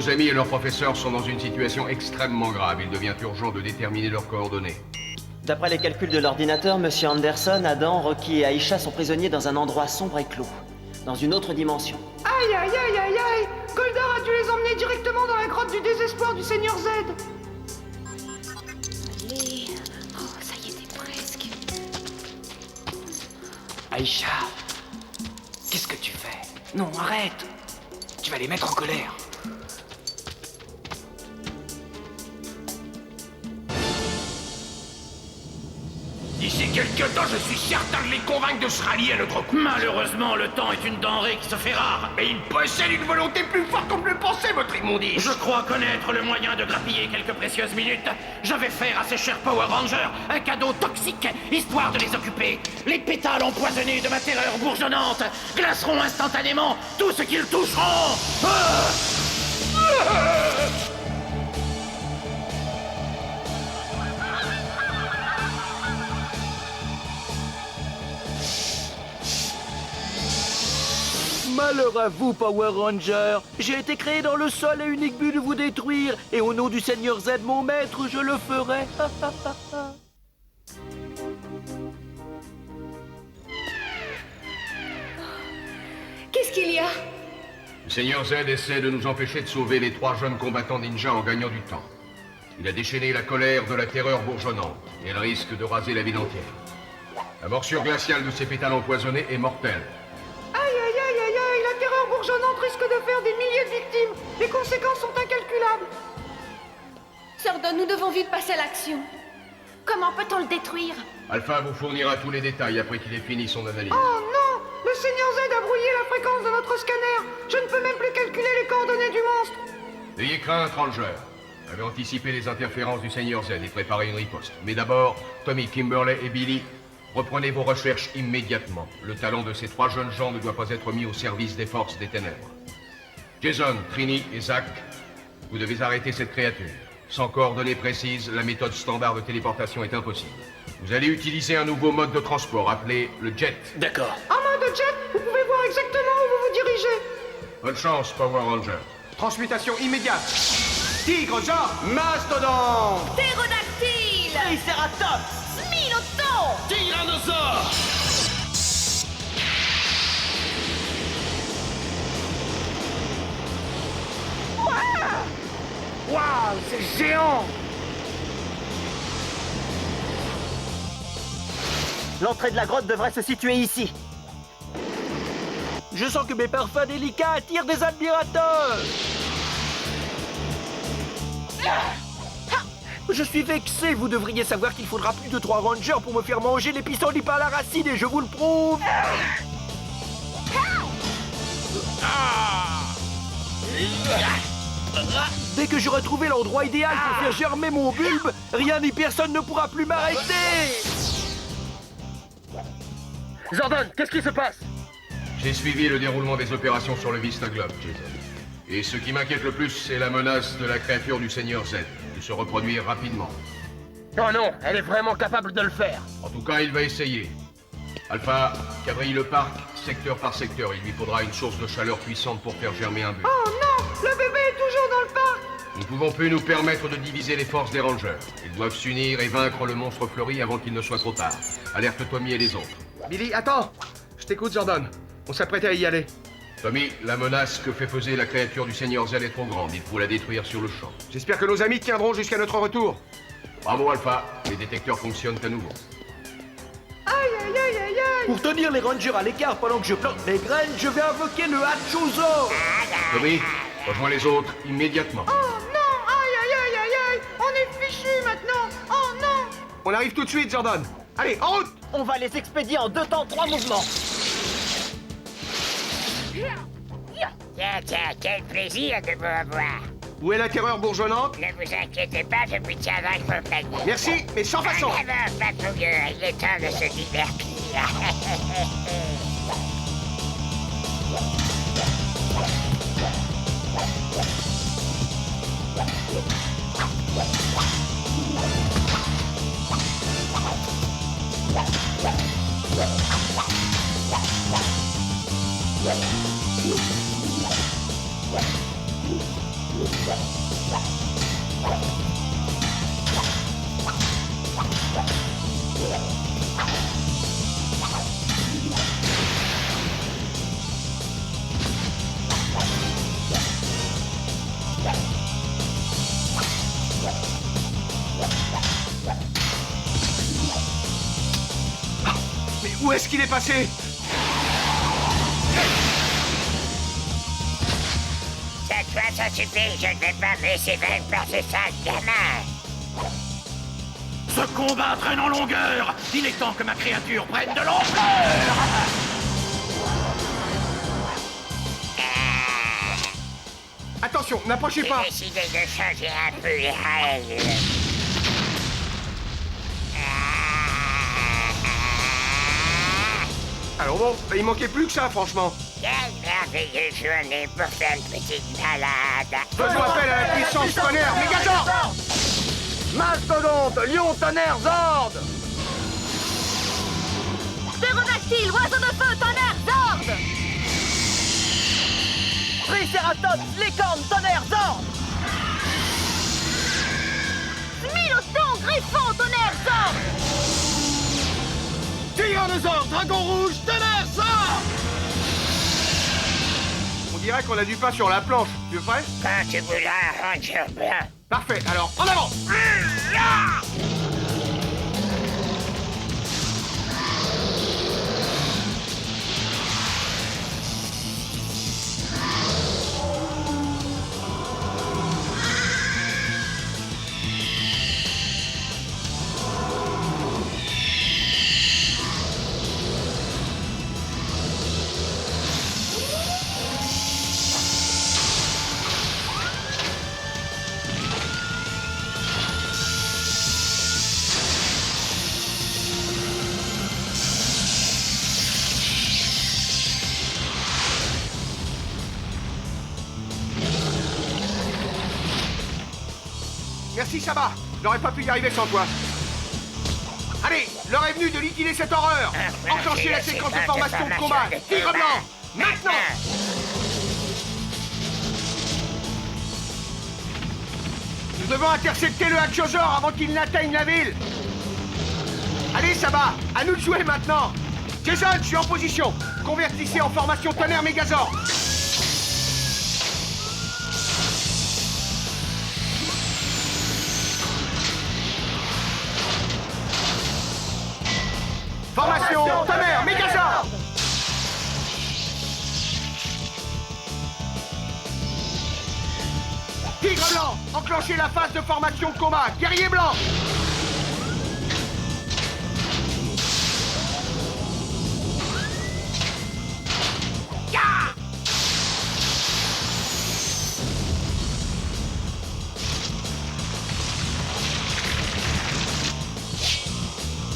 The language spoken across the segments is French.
Vos amis et leurs professeurs sont dans une situation extrêmement grave. Il devient urgent de déterminer leurs coordonnées. D'après les calculs de l'ordinateur, Monsieur Anderson, Adam, Rocky et Aïcha sont prisonniers dans un endroit sombre et clos. Dans une autre dimension. Aïe aïe aïe aïe aïe! Goldar a dû les emmener directement dans la grotte du désespoir du Seigneur Z. Allez. Oh, ça y était presque. Aïcha, qu'est-ce que tu fais? Non, arrête! Tu vas les mettre en colère. D'ici quelques temps, je suis certain de les convaincre de se rallier à notre cause. Malheureusement, le temps est une denrée qui se fait rare. Et ils possèdent une volonté plus forte qu'on ne le pensait, votre immondice. Je crois connaître le moyen de grappiller quelques précieuses minutes. Je vais faire à ces chers Power Rangers un cadeau toxique, histoire de les occuper. Les pétales empoisonnés de ma terreur bourgeonnante glaceront instantanément tout ce qu'ils toucheront. Malheur à vous, Power Ranger. J'ai été créé dans le seul et unique but de vous détruire. Et au nom du Seigneur Z, mon maître, je le ferai. Qu'est-ce qu'il y a? Le Seigneur Z essaie de nous empêcher de sauver les 3 jeunes combattants ninja en gagnant du temps. Il a déchaîné la colère de la terreur bourgeonnante, et elle risque de raser la ville entière. La morsure glaciale de ces pétales empoisonnés est mortelle. Aïe aïe aïe aïe aïe! La terreur bourgeonnante risque de faire des milliers de victimes. Les conséquences sont incalculables. Zordon, nous devons vite passer à l'action. Comment peut-on le détruire? Alpha vous fournira tous les détails après qu'il ait fini son analyse. Oh non! Le Seigneur Z a brouillé la fréquence de notre scanner. Je ne peux même plus calculer les coordonnées du monstre. N'ayez crainte, Ranger. J'avais anticipé les interférences du Seigneur Z et préparé une riposte. Mais d'abord, Tommy, Kimberley et Billy, reprenez vos recherches immédiatement. Le talent de ces 3 jeunes gens ne doit pas être mis au service des forces des ténèbres. Jason, Trini et Zach, vous devez arrêter cette créature. Sans coordonnées précises, la méthode standard de téléportation est impossible. Vous allez utiliser un nouveau mode de transport appelé le jet. D'accord. En mode jet, vous pouvez voir exactement où vous vous dirigez. Bonne chance, Power Ranger. Transmutation immédiate. Tigre, genre, mastodonte. Ptérodactyle! Triceratops! Minotaure! Tyrannosaure! Waouh, c'est géant. L'entrée de la grotte devrait se situer ici. Je sens que mes parfums délicats attirent des admirateurs. Je suis vexé, vous devriez savoir qu'il faudra plus de 3 rangers pour me faire manger les pissenlits par la racine et je vous le prouve. Dès que j'aurai trouvé l'endroit idéal pour faire germer mon bulbe, rien ni personne ne pourra plus m'arrêter. Jordan, qu'est-ce qui se passe? J'ai suivi le déroulement des opérations sur le Vista Globe, Jason. Et ce qui m'inquiète le plus, c'est la menace de la créature du Seigneur Z, de se reproduire rapidement. Oh non, elle est vraiment capable de le faire. En tout cas, il va essayer. Alpha, quadrille le parc, secteur par secteur. Il lui faudra une source de chaleur puissante pour faire germer un but. Oh non! Le bébé est toujours dans le parc. Nous ne pouvons plus nous permettre de diviser les forces des Rangers. Ils doivent s'unir et vaincre le monstre fleuri avant qu'il ne soit trop tard. Alerte Tommy et les autres. Billy, attends. Je t'écoute, Jordan. On s'apprêtait à y aller. Tommy, la menace que fait peser la créature du Seigneur Z est trop grande. Il faut la détruire sur le champ. J'espère que nos amis tiendront jusqu'à notre retour. Bravo, Alpha. Les détecteurs fonctionnent à nouveau. Aïe aïe aïe aïe aïe! Pour tenir les rangers à l'écart pendant que je plante mes graines, je vais invoquer le Hachuzo. Tommy, rejoins les autres immédiatement. Oh non! Aïe aïe aïe aïe aïe! On est fichus maintenant! Oh non! On arrive tout de suite, Jordan. Allez, en route. On va les expédier en 2 temps 3 mouvements. Tiens, tiens, quel plaisir de vous revoir. Où est la terreur bourgeonnante? Ne vous inquiétez pas, je vous tiendrai compagnie. Merci, mais sans façon. En avant, patrouilleur, il est temps de se divertir. Mais où est-ce qu'il est passé? Cette fois, ça suffit, je ne vais pas me laisser vaincre par ce sale gamin. Ce combat traîne en longueur. Il est temps que ma créature prenne de l'ampleur. Attention, n'approchez pas. J'ai décidé de changer un peu les règles. Alors bon, il manquait plus que ça, franchement. Quelle merveilleuse journée pour faire une petite balade. Faisons appel à la puissance tonnerre, Mégazord! Mastodonte, lion, tonnerre, Zord! Ptérodactyle, oiseau de feu, tonnerre, Zord! Triceratops, licorne, tonnerre, Zord! Miloton, griffon, tonnerre, Zord! Tyrannosaure, dragon rouge, tonnerre, Zord! On dirait qu'on a du pain sur la planche. Tu es prêt? Quand tu voudras, Ranger blanc. Parfait, alors en avant! Merci, Saba. J'aurais pas pu y arriver sans toi. Allez, l'heure est venue de liquider cette horreur. Enclenchez la séquence de formation de combat. Tigre blanc, maintenant. Nous devons intercepter le Hachosaur avant qu'il n'atteigne la ville. Allez, Saba, à nous de jouer maintenant. Jason, je suis en position. Convertissez en formation tonnerre Mégazord. Formation tonnerre Mégazord. Tigre blanc, enclenchez la phase de formation de combat. Guerrier blanc.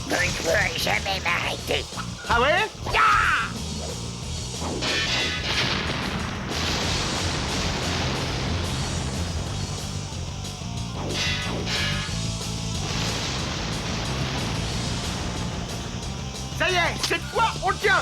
Vous ne pourrez jamais m'arrêter. Ah ouais? Ça y est, cette fois, on le tient.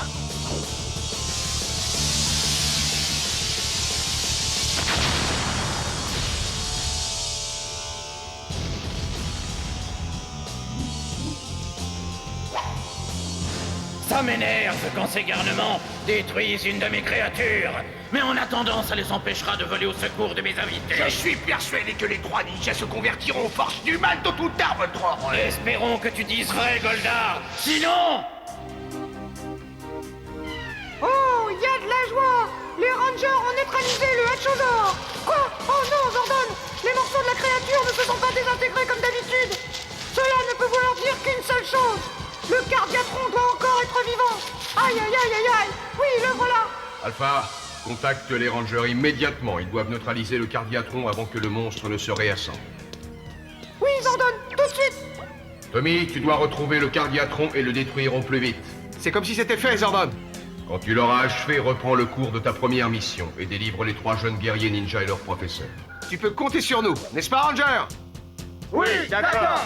Ça m'énerve quand ces garnements détruisent une de mes créatures. Mais en attendant, ça les empêchera de voler au secours de mes invités. Je suis persuadé que les trois ninjas se convertiront aux forces du mal tôt ou tard, votre ordre. Espérons que tu dises vrai, Goldar. Sinon... Oh, il y a de la joie! Les Rangers ont neutralisé le Hachosaur! Quoi? Oh non, Zordon! Les morceaux de la créature ne se sont pas désintégrés comme d'habitude! Cela ne peut vouloir dire qu'une seule chose! Le Cardiatron doit encore être vivant! Aïe aïe aïe aïe aïe! Oui, le voilà! Alpha, contacte les rangers immédiatement. Ils doivent neutraliser le Cardiatron avant que le monstre ne se réassemble. Oui, Zordon, tout de suite! Tommy, tu dois retrouver le Cardiatron et le détruire au plus vite. C'est comme si c'était fait, Zordon. Quand tu l'auras achevé, reprends le cours de ta première mission et délivre les trois jeunes guerriers ninja et leur professeur. Tu peux compter sur nous, n'est-ce pas, Ranger? Oui, d'accord.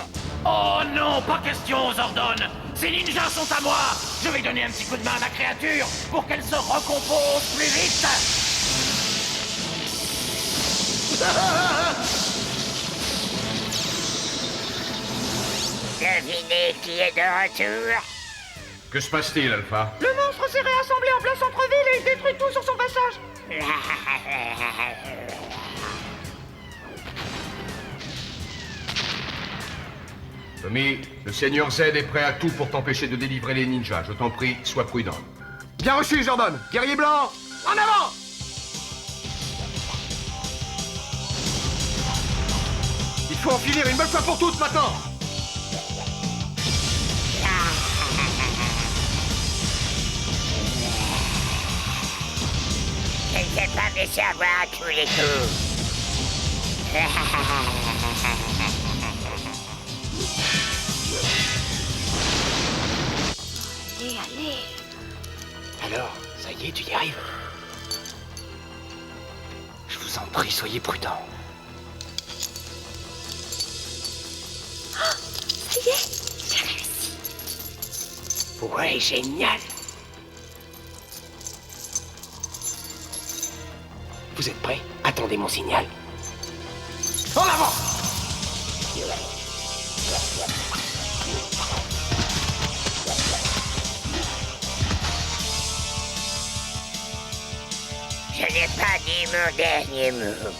Oh non, pas question, Zordon. Ces ninjas sont à moi. Je vais donner un petit coup de main à ma créature pour qu'elle se recompose plus vite. Devinez qui est de retour? Que se passe-t-il, Alpha? Le monstre s'est réassemblé en plein centre-ville et il détruit tout sur son passage. Tommy, le Seigneur Z est prêt à tout pour t'empêcher de délivrer les ninjas. Je t'en prie, sois prudent. Bien reçu, Jordan. Guerrier blanc, en avant! Il faut en finir une bonne fois pour toutes maintenant. Je ne vais pas me laisser avoir à tous les coups. Allez, allez. Alors, ça y est, tu y arrives. Je vous en prie, soyez prudents. Ça y est, j'ai réussi. Ouais, génial. Vous êtes prêts? Attendez mon signal. En avant! Je n'ai pas dit mon dernier mot.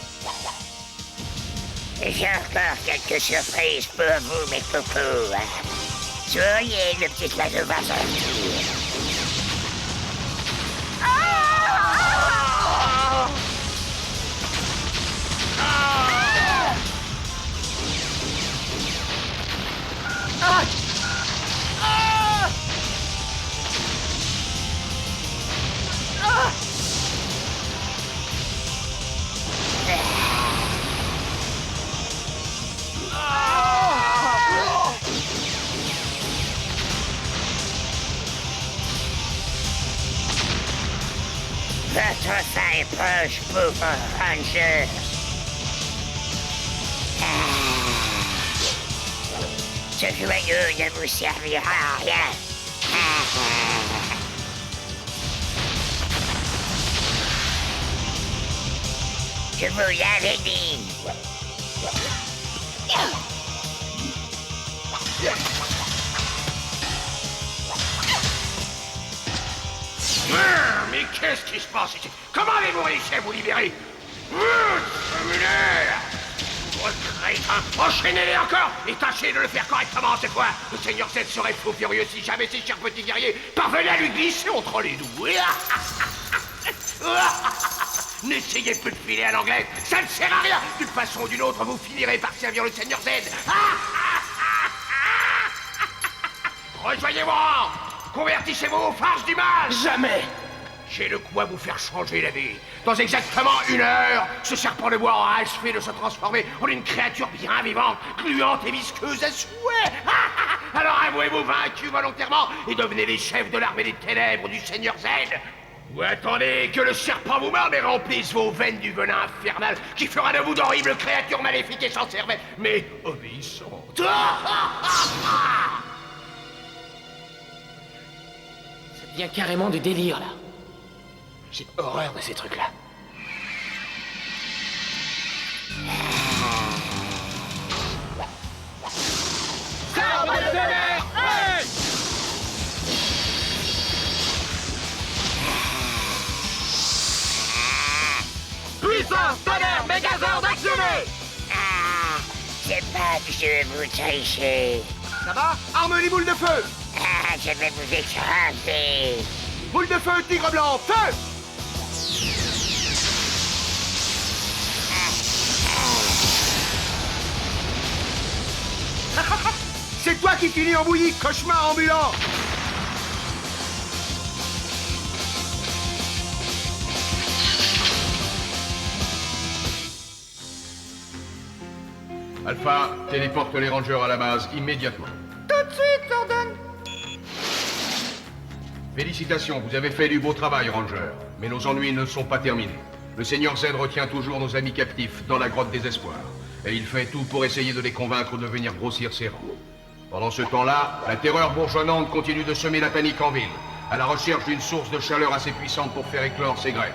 J'ai encore quelques surprises pour vous, mes cocos. Soyez le petit oiseau va sortir. Votre fin est proche, pauvre Ranger. Ce joyau ne vous servira à rien. Je vous l'avais dit. Mais qu'est-ce qui se passe ici? Comment avez-vous réussi à vous libérer? Criminel! Enchaînez-les encore et tâchez de le faire correctement cette fois. Le Seigneur Z serait fou furieux si jamais ces chers petits guerriers parvenaient à lui glisser entre les doigts. N'essayez plus de filer à l'anglaise, ça ne sert à rien. D'une façon ou d'une autre, vous finirez par servir le Seigneur Z. Rejoignez vos rangs. Convertissez-vous aux forces du mal. Jamais! J'ai de quoi vous faire changer la vie. Dans exactement 1 heure, ce serpent de bois aura achevé de se transformer en une créature bien vivante, gluante et visqueuse à souhait. Alors avouez-vous vaincu volontairement et devenez les chefs de l'armée des ténèbres du Seigneur Z. Ou attendez que le serpent vous morde et remplisse vos veines du venin infernal qui fera de vous d'horribles créatures maléfiques et sans cervelle, mais obéissantes. Ça devient carrément du délire, là. J'ai horreur de ces trucs-là. Puissance, tonnerre, Mégazord actionné! Ah, c'est pas que je vais vous tricher. Ça va? Arme les boules de feu! Ah, je vais vous écraser. Boule de feu, tigre blanc, feu! C'est toi qui finis en bouillie, cauchemar ambulant! Alpha, téléporte les rangers à la base immédiatement. Tout de suite, Jordan. Félicitations, vous avez fait du beau travail, Ranger. Mais nos ennuis ne sont pas terminés. Le Seigneur Z retient toujours nos amis captifs dans la grotte des espoirs. Et il fait tout pour essayer de les convaincre de venir grossir ses rangs. Pendant ce temps-là, la terreur bourgeonnante continue de semer la panique en ville, à la recherche d'une source de chaleur assez puissante pour faire éclore ses graines.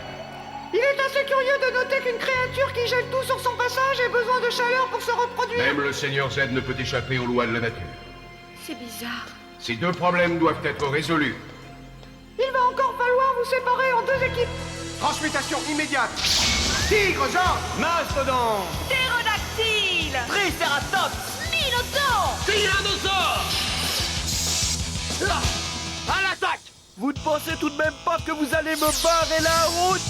Il est assez curieux de noter qu'une créature qui gèle tout sur son passage ait besoin de chaleur pour se reproduire. Même le Seigneur Z ne peut échapper aux lois de la nature. C'est bizarre. Ces deux problèmes doivent être résolus. Il va encore falloir vous séparer en deux équipes. Transmutation immédiate. Tigre, Zord. Mastodon. Ptérodactyle. Triceratops. Minotaure. À l'attaque. Vous ne pensez tout de même pas que vous allez me barrer la route?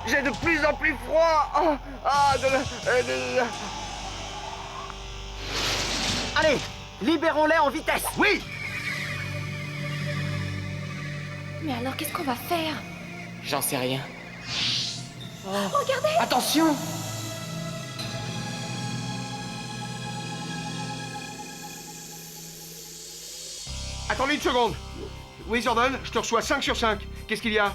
J'ai de plus en plus froid. Allez, libérons-les en vitesse. Oui. Mais alors, qu'est-ce qu'on va faire? J'en sais rien. Regardez! Attention! Attendez une seconde. Oui, Zordon, je te reçois 5 sur 5. Qu'est-ce qu'il y a?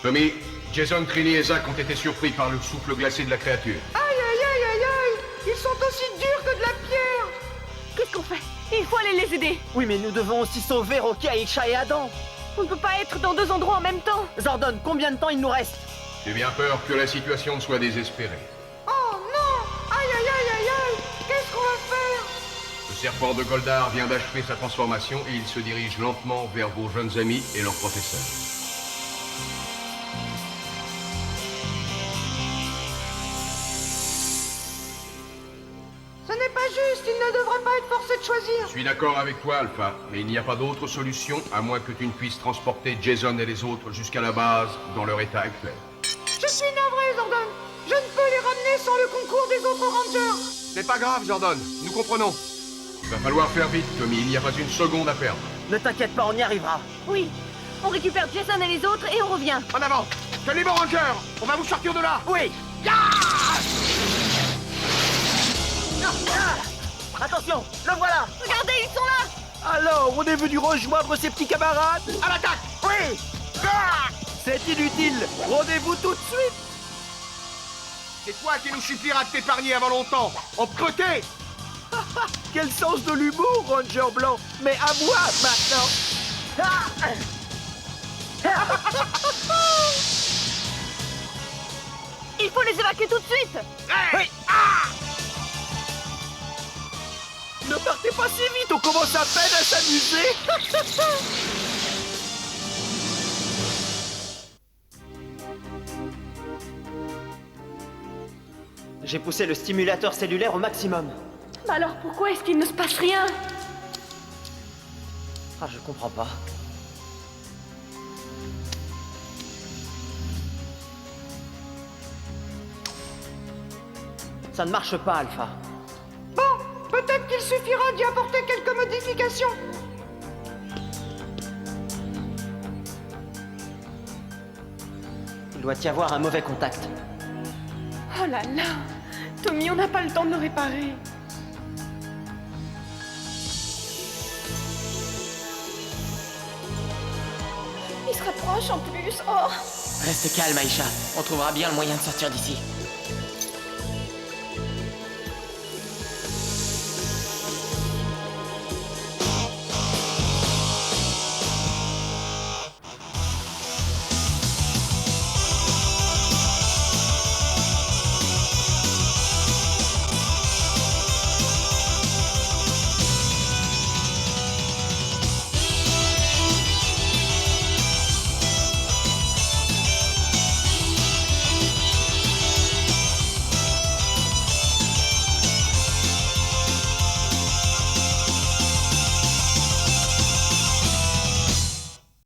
Tommy, Jason, Trini et Zack ont été surpris par le souffle glacé de la créature. Aïe aïe aïe aïe aïe. Ils sont aussi durs que de la pierre. Qu'est-ce qu'on fait? Il faut aller les aider. Oui, mais nous devons aussi sauver Rocky, Aisha et Adam. On ne peut pas être dans deux endroits en même temps. Zordon, combien de temps il nous reste? J'ai bien peur que la situation ne soit désespérée. Oh non. Aïe aïe aïe aïe aïe. Qu'est-ce qu'on va faire? Le serpent de Goldar vient d'achever sa transformation et il se dirige lentement vers vos jeunes amis et leur professeur. Ce n'est pas juste, il ne devrait pas être forcé de choisir. Je suis d'accord avec toi, Alpha, mais il n'y a pas d'autre solution à moins que tu ne puisses transporter Jason et les autres jusqu'à la base dans leur état actuel. Je suis navré, Zordon. Je ne peux les ramener sans le concours des autres rangers. C'est pas grave, Zordon. Nous comprenons. Il va falloir faire vite, Tommy, il n'y a pas une seconde à perdre. Ne t'inquiète pas, on y arrivera. Oui. On récupère Jason et les autres et on revient. En avant. Calibre Ranger. On va vous sortir de là. Oui. Attention, le voilà. Regardez, ils sont là. Alors, on est venu rejoindre ses petits camarades? À l'attaque. Oui. C'est inutile. Rendez-vous tout de suite. C'est toi qui nous suffira de t'épargner avant longtemps. Empoté. Quel sens de l'humour, Ranger Blanc. Mais à moi, maintenant. Il faut les évacuer tout de suite. Hey. Ne partez pas si vite, on commence à peine à s'amuser. J'ai poussé le stimulateur cellulaire au maximum. Mais alors pourquoi est-ce qu'il ne se passe rien? Ah, je comprends pas. Ça ne marche pas, Alpha. Bon, peut-être qu'il suffira d'y apporter quelques modifications. Il doit y avoir un mauvais contact. Oh là là! Tommy, on n'a pas le temps de le réparer. Il se rapproche en plus. Oh! Reste calme, Aïcha. On trouvera bien le moyen de sortir d'ici.